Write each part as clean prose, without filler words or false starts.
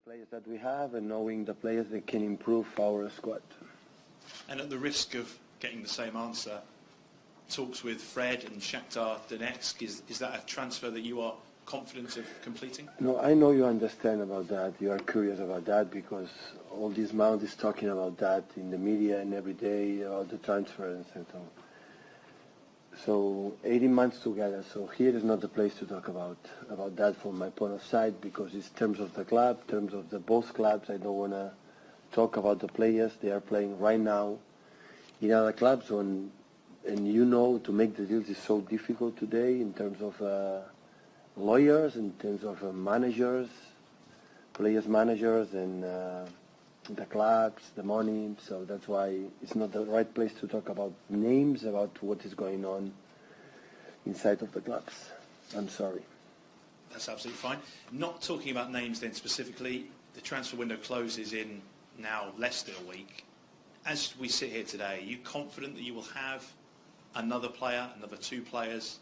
players that we have and knowing the players that can improve our squad. And at the risk of getting the same answer, talks with Fred and Shakhtar Donetsk, is that a transfer that you are confident of completing? No, I know you understand about that. You are curious about that because all this mouth is talking about that in the media and every day about the transfers and so on. So 18 months together, so here is not the place to talk about that from my point of sight because it's terms of the club, terms of the both clubs. I don't want to talk about the players. They are playing right now in other clubs, and you know to make the deals is so difficult today in terms of lawyers, in terms of managers, players managers, and the clubs, the money. So that's why it's not the right place to talk about names, about what is going on inside of the clubs. I'm sorry. That's absolutely fine. Not talking about names then specifically, the transfer window closes in now less than a week. As we sit here today, are you confident that you will have another player, another two players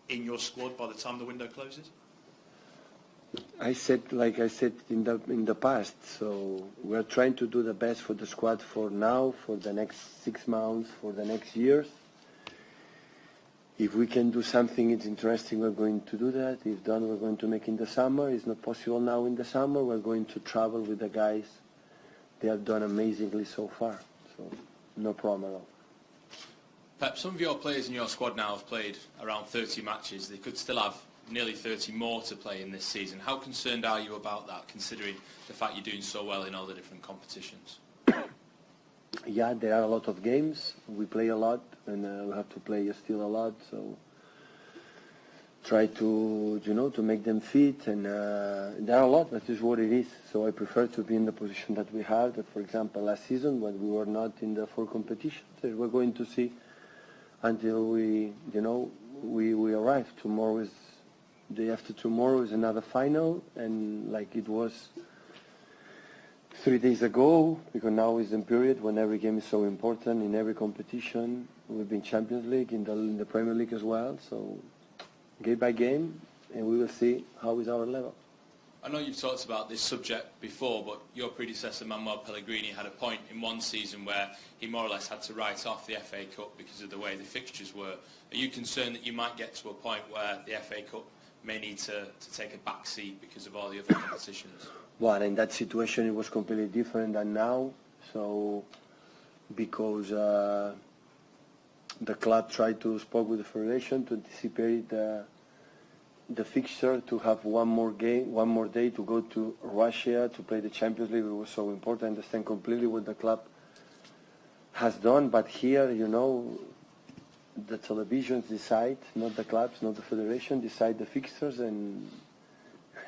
in your squad by the time the window closes? Like I said in the past, so we're trying to do the best for the squad for now, for the next 6 months, for the next years. If we can do something it's interesting, we're going to do that. If done, we're going to make in the summer. It's not possible now in the summer. We're going to travel with the guys. They have done amazingly so far, so no problem at all. Pep, some of your players in your squad now have played around 30 matches. They could still have nearly 30 more to play in this season. How concerned are you about that, considering the fact you're doing so well in all the different competitions? Yeah, there are a lot of games. We play a lot, and we have to play still a lot. So try to, to make them fit. And there are a lot. That is what it is. So I prefer to be in the position that we have. That, for example, last season when we were not in the 4 competitions, we're going to see until we arrive. Tomorrow is. Day after tomorrow is another final, and like it was 3 days ago, because now is the period when every game is so important in every competition. We've been Champions League, in the Premier League as well, so game by game, and we will see how is our level. I know you've talked about this subject before, but your predecessor Manuel Pellegrini had a point in one season where he more or less had to write off the FA Cup because of the way the fixtures were. Are you concerned that you might get to a point where the FA Cup may need to take a back seat because of all the other competitions? Well, in that situation it was completely different than now. So because the club tried to speak with the federation to anticipate the fixture, to have one more day to go to Russia to play the Champions League. It was so important. I understand completely what the club has done, but here, the televisions decide, not the clubs, not the federation, decide the fixtures, and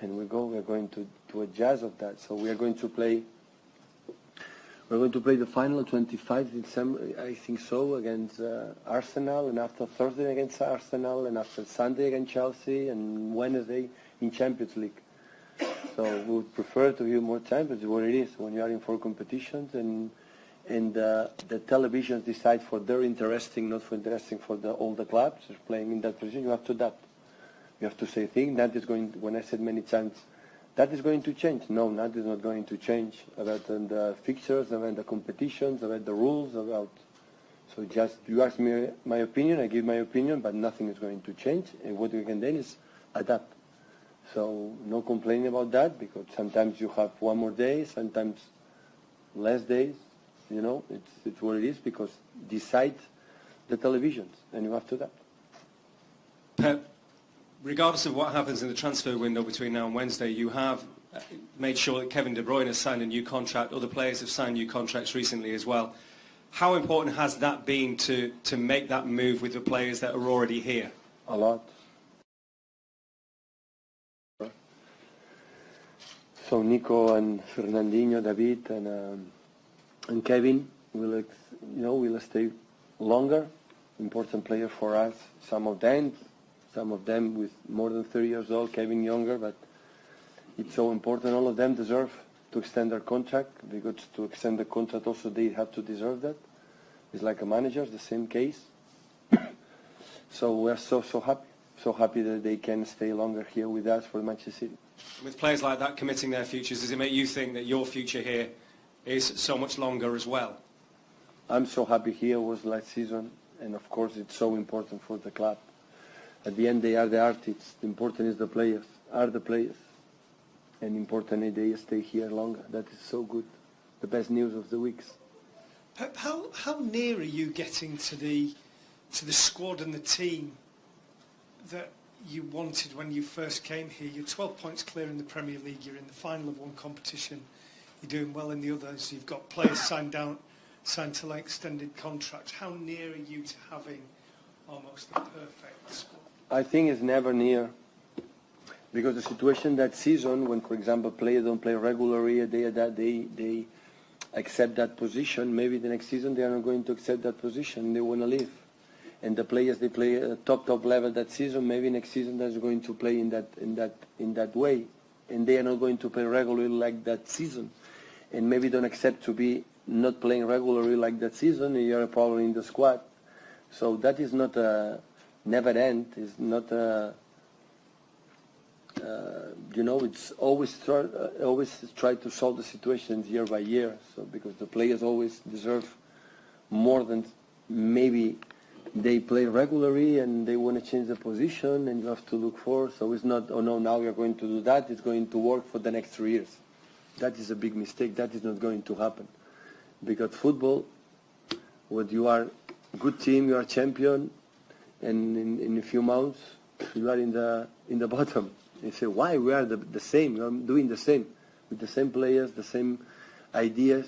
we're going to adjust of that. So we're going to play the final 25 December, I think so, against Arsenal, and after Thursday against Arsenal, and after Sunday against Chelsea, and Wednesday in Champions League. So we would prefer to give more time, but it's what it is when you are in 4 competitions, and the televisions decide for their interesting, not for interesting for all the clubs playing in that position. You have to adapt. You have to say things. That is going. When I said many times, that is going to change. No, that is not going to change. About the fixtures, about the competitions, about the rules, about. So just you ask me my opinion, I give my opinion, but nothing is going to change. And what we can do is adapt. So no complaining about that, because sometimes you have one more day, sometimes less days. It's what it is, because decide the televisions, and you have to adapt. Pep, regardless of what happens in the transfer window between now and Wednesday, you have made sure that Kevin De Bruyne has signed a new contract. Other players have signed new contracts recently as well. How important has that been to make that move with the players that are already here? A lot. So Nico and Fernandinho, David, and Kevin will stay longer. Important player for us. Some of them with more than 30 years old. Kevin younger, but it's so important. All of them deserve to extend their contract, because to extend the contract also they have to deserve that. It's like a manager, the same case. So we're so happy that they can stay longer here with us for Manchester City. With players like that committing their futures, does it make you think that your future here is so much longer as well? I'm so happy here was last season, and of course it's so important for the club. At the end, they are the artists. The important is the players, and important is they stay here longer. That is so good. The best news of the weeks. Pep, how near are you getting to the squad and the team that you wanted when you first came here? You're 12 points clear in the Premier League. You're in the final of one competition. You're doing well in the others. You've got players signed to like extended contracts. How near are you to having almost the perfect squad? I think it's never near, because the situation that season, when for example players don't play regularly, they accept that position. Maybe the next season they are not going to accept that position. They want to leave. And the players they play at top level that season, maybe next season they're going to play in that way, and they are not going to play regularly like that season, and maybe don't accept to be not playing regularly like that season. You are probably in the squad, so that is not a never end. It's not a it's always try to solve the situations year by year. So because the players always deserve more than maybe they play regularly, and they want to change the position, and you have to look for. So it's not, oh no, now we are going to do that. It's going to work for the next 3 years. That is a big mistake. That is not going to happen, because football, when you are a good team, you are champion, and in a few months you are in the bottom. You say, why? We are the same. We are doing the same with the same players, the same ideas,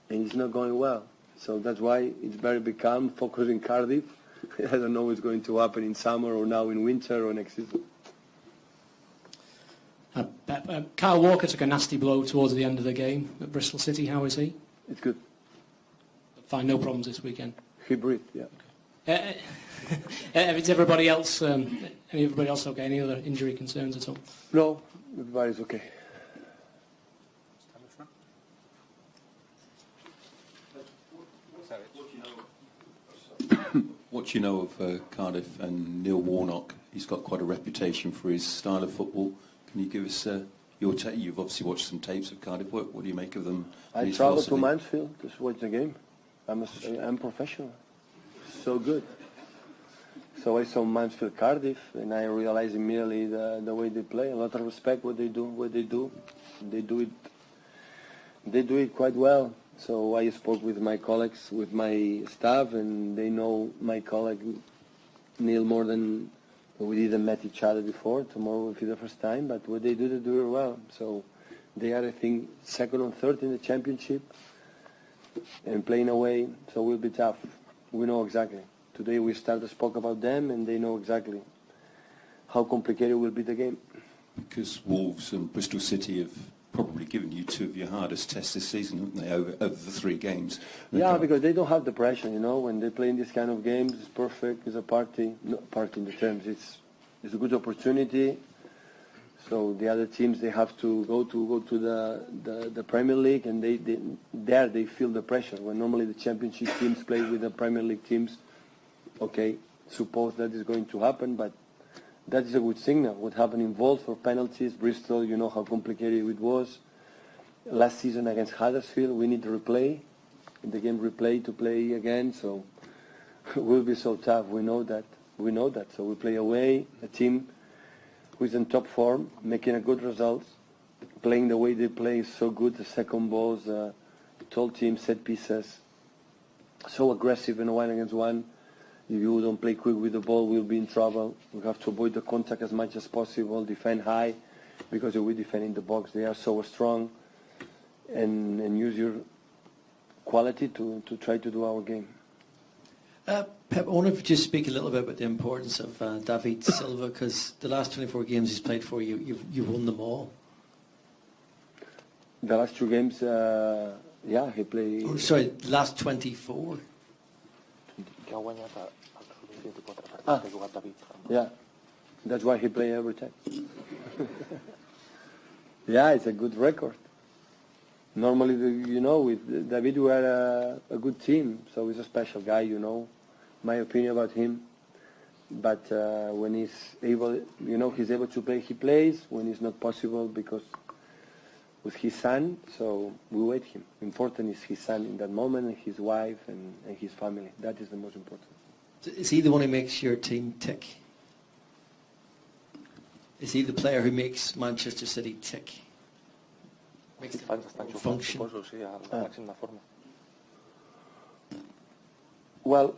and it's not going well. So that's why it's very big calm, focus in Cardiff. I don't know what's going to happen in summer or now in winter or next season. Kyle Walker took a nasty blow towards the end of the game at Bristol City. How is he? It's good. Fine, no problems this weekend. He breathed, yeah. Is everybody else okay? Any other injury concerns at all? No, everybody's okay. What do you know of Cardiff and Neil Warnock? He's got quite a reputation for his style of football. Can you give us your take? You've obviously watched some tapes of Cardiff. What do you make of them? I traveled to Mansfield to watch the game. I'm professional. So good. So I saw Mansfield Cardiff, and I realized immediately the way they play. A lot of respect what they do. They do it quite well. So I spoke with my colleagues, with my staff, and they know my colleague Neil more than we didn't met each other before. Tomorrow will be the first time, but what they do it well. So they are, I think, second or third in the championship and playing away, so it will be tough. We know exactly. Today we spoke about them, and they know exactly how complicated will be the game. Because Wolves and Bristol City have probably given you two of your hardest tests this season, haven't they, over the 3 games? Yeah, because they don't have the pressure, when they play in this kind of games. It's perfect. It's a party. Not party in the terms. It's a good opportunity. So the other teams, they have to go to the Premier League, and they feel the pressure. When normally the Championship teams play with the Premier League teams, okay, suppose that is going to happen, but that is a good signal. What happened in Wolves for penalties, Bristol, you know how complicated it was. Last season against Huddersfield, we need to replay. The game replay to play again, so it will be so tough. We know that. So we play away, a team who is in top form, making a good results, playing the way they play is so good. The second balls, tall team, set pieces, so aggressive in a 1-against-1. If you don't play quick with the ball, we'll be in trouble. We have to avoid the contact as much as possible, defend high, because if we defend in the box, they are so strong, and use your quality to try to do our game. Pep, I wonder if you just speak a little bit about the importance of David Silva, because the last 24 games he's played for you, you've won them all. The last 2 games, yeah, he played... Oh, sorry, the last 24. Yeah, that's why he plays every time. Yeah, it's a good record. Normally, with David we are a good team, so he's a special guy, my opinion about him. But when he's able, he's able to play, he plays. When it's not possible, because with his son, so we wait him. Important is his son in that moment, and his wife, and his family. That is the most important. Is he the one who makes your team tick? Is he the player who makes Manchester City tick? Makes them function? Well,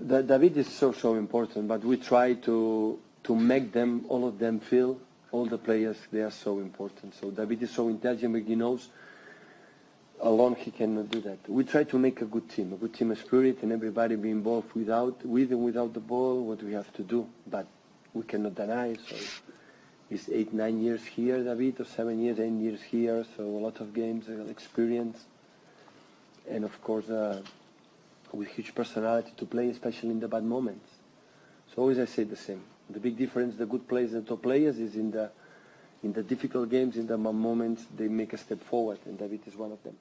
David is so important, but we try to make them, all of them, feel, all the players, they are so important. So David is so intelligent, but he knows alone he cannot do that. We try to make a good team spirit, and everybody be involved with and without the ball, what we have to do. But we cannot deny, so he's 8-9 years here, David, or 7 years, 8 years here, so a lot of games, experience, and of course with huge personality to play, especially in the bad moments. So always I say the same. The big difference, the good players, the top players, is in the difficult games, in the moments, they make a step forward, and David is one of them.